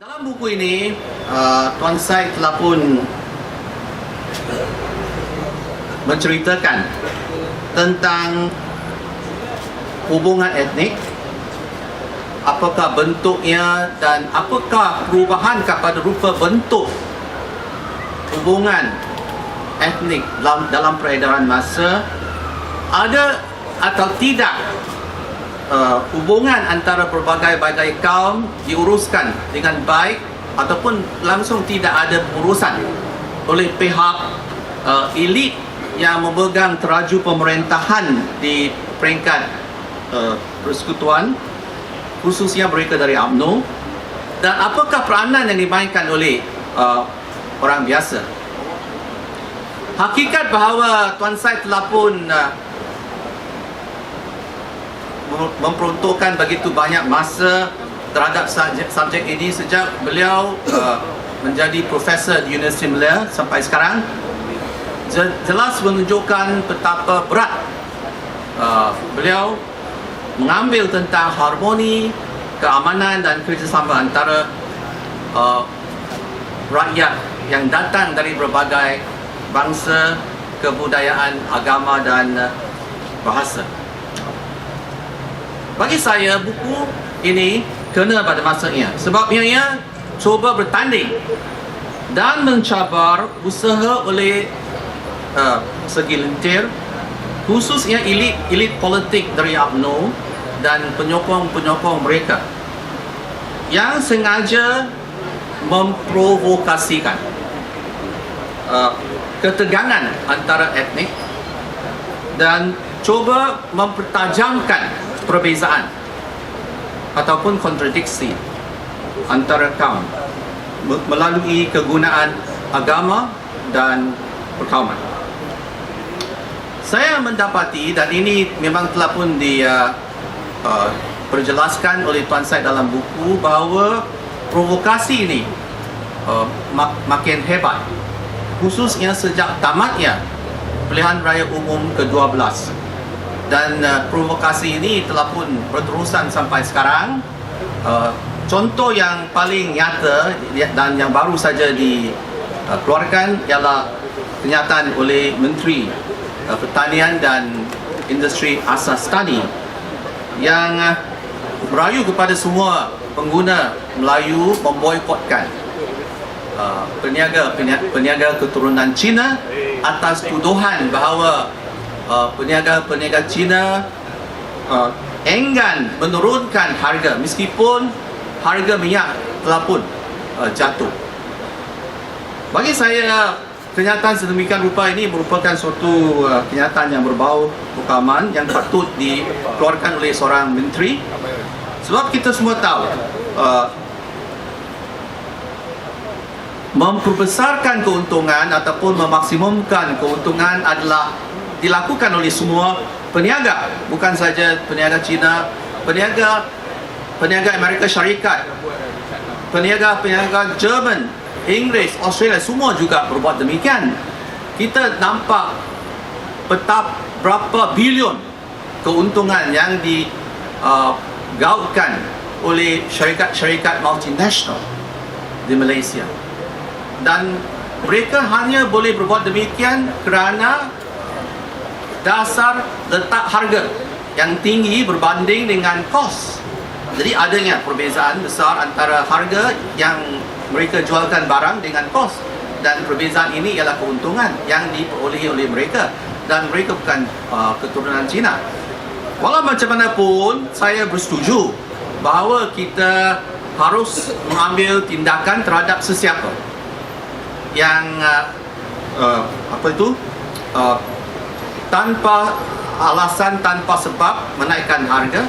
Dalam buku ini, Tuan Syed telah pun menceritakan tentang hubungan etnik, apakah bentuknya dan apakah perubahan kepada rupa bentuk hubungan etnik dalam peredaran masa, ada atau tidak hubungan antara berbagai-bagai kaum diuruskan dengan baik ataupun langsung tidak ada urusan oleh pihak elit yang memegang teraju pemerintahan di peringkat persekutuan, khususnya mereka dari UMNO, dan apakah peranan yang dimainkan oleh orang biasa. Hakikat bahawa Tuan Syed telah pun memperuntukkan begitu banyak masa terhadap subjek ini sejak beliau menjadi profesor di Universiti Malaya sampai sekarang, jelas menunjukkan betapa berat beliau mengambil tentang harmoni, keamanan dan kerjasama antara rakyat yang datang dari berbagai bangsa, kebudayaan, agama dan bahasa. Bagi saya, buku ini kena pada masanya sebab ia cuba bertanding dan mencabar usaha oleh segelintir, khususnya elit politik dari UMNO dan penyokong-penyokong mereka yang sengaja memprovokasikan ketegangan antara etnik dan cuba mempertajamkan perbezaan ataupun kontradiksi antara kaum melalui kegunaan agama dan perkauman. Saya mendapati, dan ini memang telah pun diperjelaskan oleh Tuan Syed dalam buku, bahawa provokasi ini makin hebat, khususnya sejak tamatnya pilihan raya umum ke-12. Dan provokasi ini telah pun berterusan sampai sekarang. Contoh yang paling nyata dan yang baru saja dikeluarkan ialah kenyataan oleh Menteri Pertanian dan Industri Asas Tani yang merayu kepada semua pengguna Melayu memboikotkan peniaga keturunan Cina atas tuduhan bahawa peniaga Cina enggan menurunkan harga meskipun harga minyak telah pun jatuh. Bagi saya, kenyataan sedemikian rupa ini merupakan suatu kenyataan yang berbau hukuman yang patut dikeluarkan oleh seorang menteri, sebab kita semua tahu memperbesarkan keuntungan ataupun memaksimumkan keuntungan adalah dilakukan oleh semua peniaga, bukan saja peniaga Cina, peniaga Amerika Syarikat, peniaga Jerman, Inggeris, Australia, semua juga berbuat demikian. Kita nampak petap berapa bilion keuntungan yang digautkan oleh syarikat-syarikat multinasional di Malaysia, dan mereka hanya boleh berbuat demikian kerana dasar letak harga yang tinggi berbanding dengan kos. Jadi adanya perbezaan besar antara harga yang mereka jualkan barang dengan kos, dan perbezaan ini ialah keuntungan yang diperolehi oleh mereka, dan mereka bukan keturunan Cina. Walau macam mana pun, saya bersetuju bahawa kita harus mengambil tindakan terhadap sesiapa yang tanpa alasan, tanpa sebab menaikkan harga.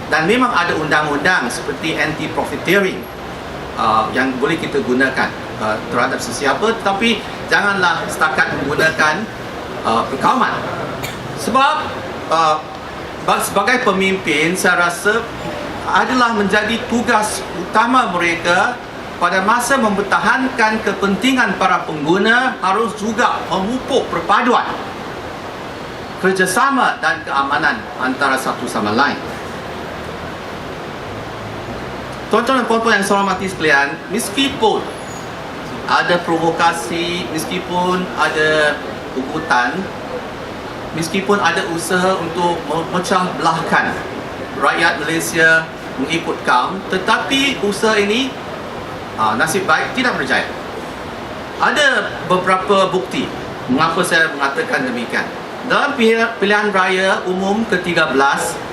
Dan memang ada undang-undang seperti anti-profiteering yang boleh kita gunakan terhadap sesiapa, tetapi janganlah setakat menggunakan perkauman. Sebab sebagai pemimpin, saya rasa adalah menjadi tugas utama mereka pada masa mempertahankan kepentingan para pengguna, harus juga memupuk perpaduan kerjasama dan keamanan antara satu sama lain. Tuan-tuan dan puan-puan yang saya hormati sekalian, meskipun ada provokasi, meskipun ada ugutan, meskipun ada usaha untuk memecah belahkan rakyat Malaysia mengikut kaum, tetapi usaha ini nasib baik tidak berjaya. Ada beberapa bukti mengapa saya mengatakan demikian. Dalam pilihan raya umum ke-13,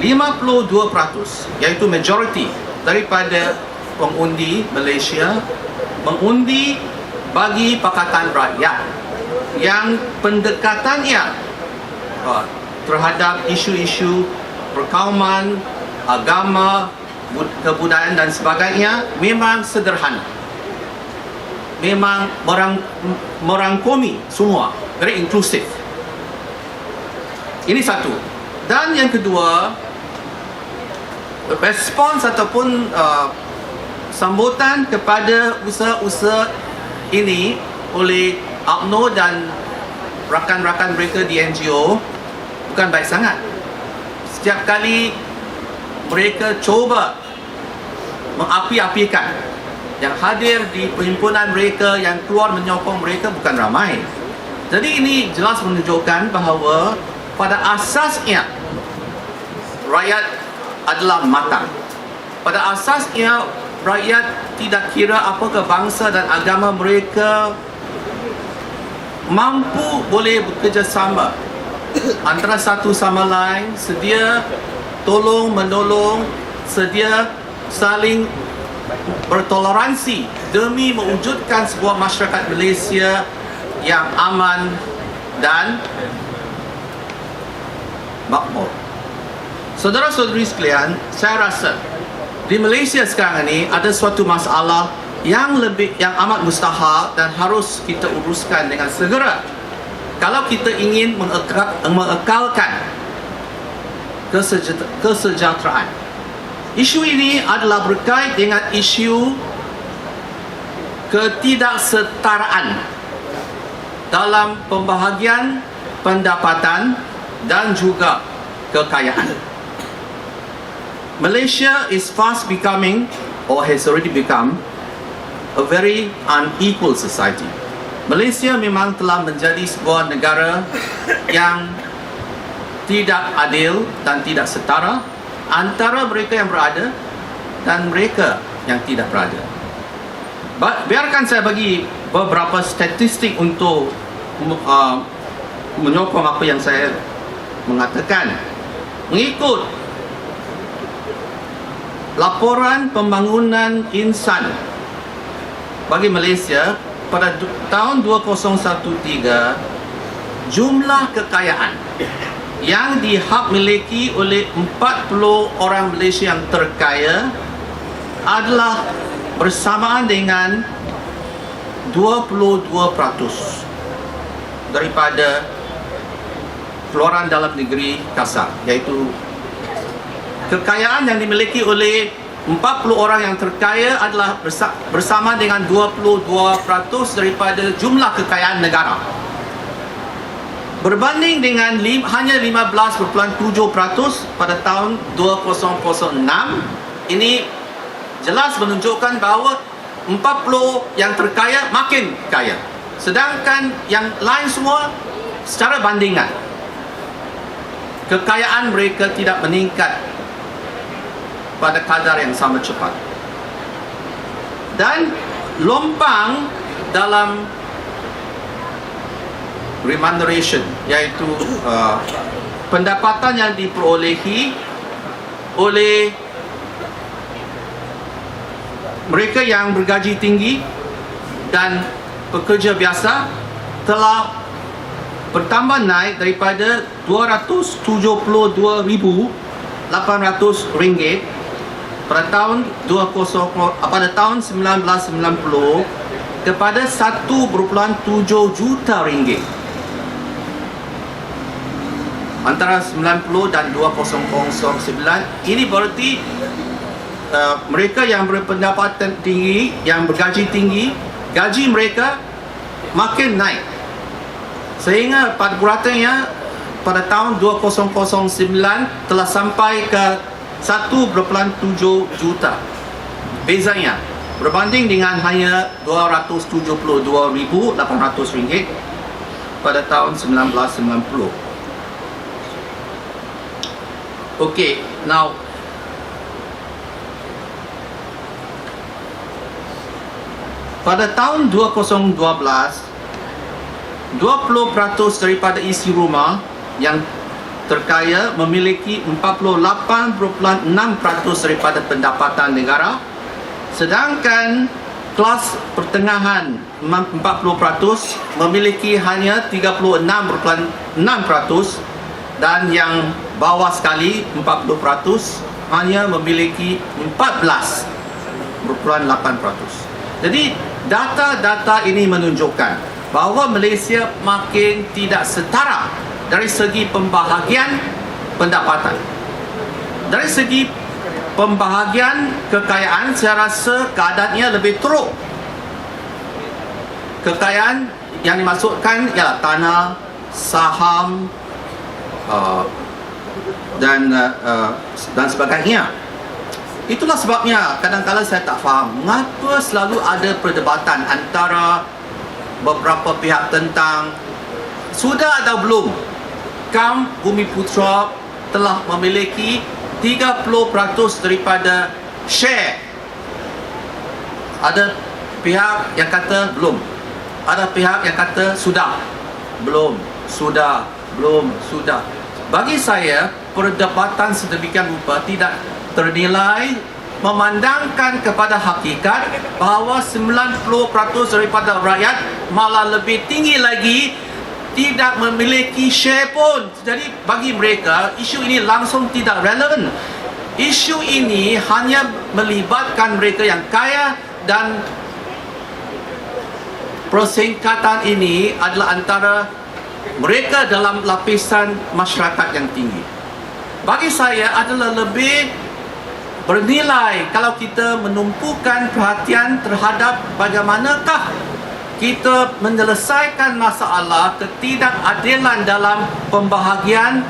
52%, iaitu majoriti daripada pengundi Malaysia mengundi bagi Pakatan Rakyat yang pendekatannya terhadap isu-isu perkauman, agama, kebudayaan dan sebagainya memang sederhana. Memang merangkumi semua, very inklusif. Ini satu. Dan yang kedua, respons ataupun sambutan kepada usaha-usaha ini oleh UMNO dan rakan-rakan mereka di NGO bukan baik sangat. Setiap kali mereka cuba mengapi-apikan, yang hadir di perhimpunan mereka, yang keluar menyokong mereka bukan ramai. Jadi ini jelas menunjukkan bahawa pada asasnya rakyat adalah matang. Pada asasnya rakyat tidak kira apakah bangsa dan agama mereka, mampu boleh bekerjasama antara satu sama lain, sedia tolong menolong, sedia saling bertoleransi demi mewujudkan sebuah masyarakat Malaysia yang aman dan makmur. Saudara-saudari sekalian, saya rasa di Malaysia sekarang ini ada suatu masalah yang amat mustahil dan harus kita uruskan dengan segera kalau kita ingin mengekalkan kesejahteraan. Isu ini adalah berkait dengan isu ketidaksetaraan dalam pembahagian pendapatan dan juga kekayaan. Malaysia is fast becoming, or has already become, a very unequal society. Malaysia memang telah menjadi sebuah negara yang tidak adil dan tidak setara antara mereka yang berada dan mereka yang tidak berada. Biarkan saya bagi beberapa statistik untuk menyokong apa yang saya mengatakan. Mengikut laporan pembangunan insan bagi Malaysia pada tahun 2013, jumlah kekayaan yang dihak miliki oleh 40 orang Malaysia yang terkaya adalah bersamaan dengan 22% daripada keluaran dalam negeri kasar, iaitu kekayaan yang dimiliki oleh 40 orang yang terkaya adalah bersama dengan 22% daripada jumlah kekayaan negara. Berbanding dengan hanya 15.7% pada tahun 2006, ini jelas menunjukkan bahawa 40 yang terkaya makin kaya, sedangkan yang lain semua secara bandingan kekayaan mereka tidak meningkat pada kadar yang sama cepat. Dan lompang dalam remuneration, iaitu pendapatan yang diperolehi oleh mereka yang bergaji tinggi dan pekerja biasa telah bertambah naik daripada RM272,800 pada tahun 1990 kepada RM1.7 juta antara 90 dan 2009. Ini berarti mereka yang berpendapatan tinggi, yang bergaji tinggi, gaji mereka makin naik sehingga pada bulannya pada tahun 2009 telah sampai ke 1.7 juta. Bezanya berbanding dengan hanya RM272,800 pada tahun 1990. Okay, now pada tahun 2012, 20% daripada isi rumah yang terkaya memiliki 48.6% daripada pendapatan negara, sedangkan kelas pertengahan 40% memiliki hanya 36.6%, dan yang bawah sekali 40% hanya memiliki 14.8%. Jadi data-data ini menunjukkan bahawa Malaysia makin tidak setara dari segi pembahagian pendapatan. Dari segi pembahagian kekayaan, saya rasa keadaannya lebih teruk. Kekayaan yang dimaksudkan ialah tanah, saham, dan sebagainya. Itulah sebabnya kadang-kadang saya tak faham mengapa selalu ada perdebatan antara beberapa pihak tentang sudah atau belum KAM Bumiputera telah memiliki 30% daripada share. Ada pihak yang kata belum, ada pihak yang kata sudah, belum, sudah, belum, sudah. Bagi saya, perdebatan sedemikian rupa tidak ternilai memandangkan kepada hakikat bahawa 90% daripada rakyat, malah lebih tinggi lagi, tidak memiliki share pun. Jadi bagi mereka, isu ini langsung tidak relevan. Isu ini hanya melibatkan mereka yang kaya, dan persingkatan ini adalah antara mereka dalam lapisan masyarakat yang tinggi. Bagi saya adalah lebih bernilai kalau kita menumpukan perhatian terhadap bagaimanakah kita menyelesaikan masalah ketidakadilan dalam pembahagian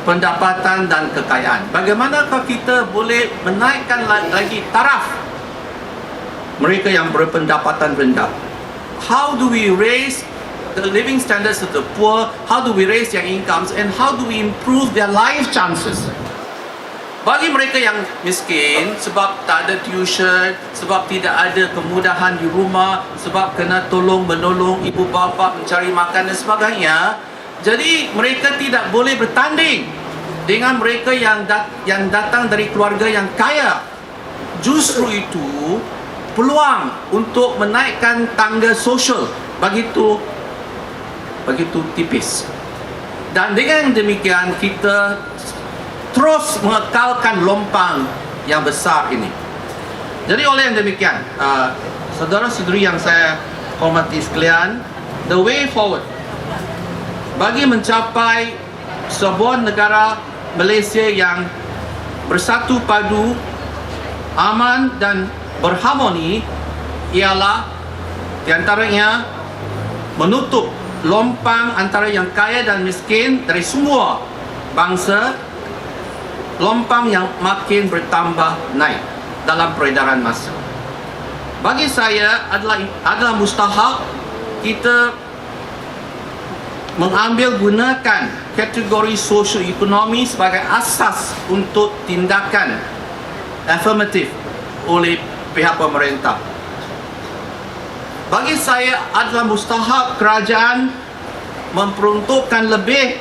pendapatan dan kekayaan. Bagaimanakah kita boleh menaikkan lagi taraf mereka yang berpendapatan rendah? How do we raise the living standards of the poor? How do we raise their incomes? And how do we improve their life chances? Bagi mereka yang miskin, sebab tak ada tuition, sebab tidak ada kemudahan di rumah, sebab kena tolong-menolong ibu bapa mencari makan dan sebagainya, jadi mereka tidak boleh bertanding dengan mereka yang datang dari keluarga yang kaya. Justru itu peluang untuk menaikkan tangga sosial begitu tipis. Dan dengan demikian kita terus mengekalkan lompang yang besar ini. Jadi oleh yang demikian, saudara-saudari yang saya hormati sekalian, the way forward bagi mencapai sebuah negara Malaysia yang bersatu padu, aman dan berharmoni ialah di antaranya menutup lompang antara yang kaya dan miskin dari semua bangsa, lompang yang makin bertambah naik dalam peredaran masa. Bagi saya adalah mustahak kita mengambil gunakan kategori sosioekonomi sebagai asas untuk tindakan afirmatif oleh pihak pemerintah. Bagi saya adalah mustahak kerajaan memperuntukkan lebih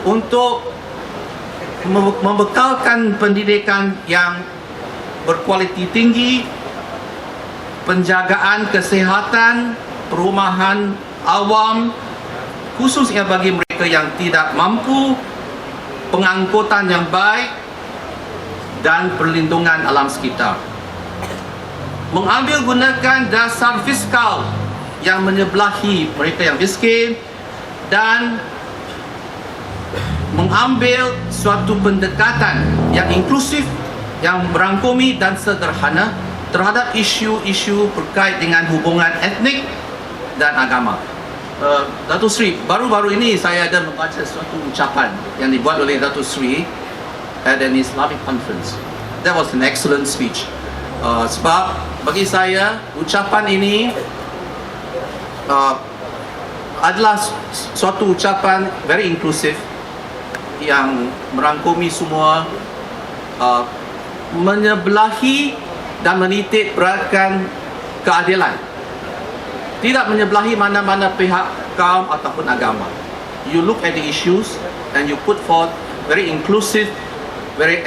untuk membekalkan pendidikan yang berkualiti tinggi, penjagaan kesihatan, perumahan awam, khususnya bagi mereka yang tidak mampu, pengangkutan yang baik, dan perlindungan alam sekitar. Mengambil gunakan dasar fiskal yang menyebelahi mereka yang miskin, dan mengambil suatu pendekatan yang inklusif, yang merangkumi dan sederhana terhadap isu-isu berkait dengan hubungan etnik dan agama. Datuk Seri, baru-baru ini saya ada membaca suatu ucapan yang dibuat oleh Datuk Seri at an Islamic conference. That was an excellent speech. Sebab bagi saya ucapan ini adalah suatu ucapan very inclusive yang merangkumi semua, menyebelahi dan menitik beratkan keadilan, tidak menyebelahi mana-mana pihak, kaum ataupun agama. You look at the issues and you put forth very inclusive, very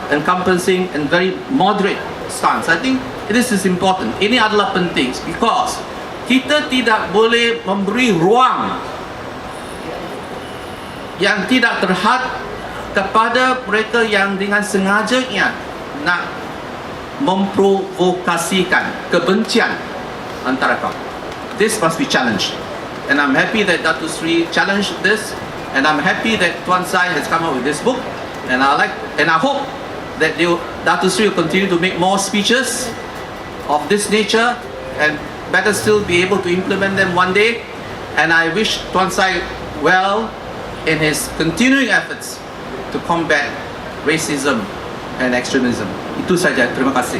encompassing and very moderate stance. I think this is important. Ini adalah penting because kita tidak boleh memberi ruang yang tidak terhad kepada mereka yang dengan sengajanya nak memprovokasikan kebencian antara kaum. This must be challenged, and I'm happy that Datuk Sri challenged this, and I'm happy that Tuan Sai has come up with this book, and I hope that Datuk Sri will continue to make more speeches of this nature, and better still be able to implement them one day. And I wish Tuan Sai well in his continuing efforts to combat racism and extremism. Itu saja. Terima kasih.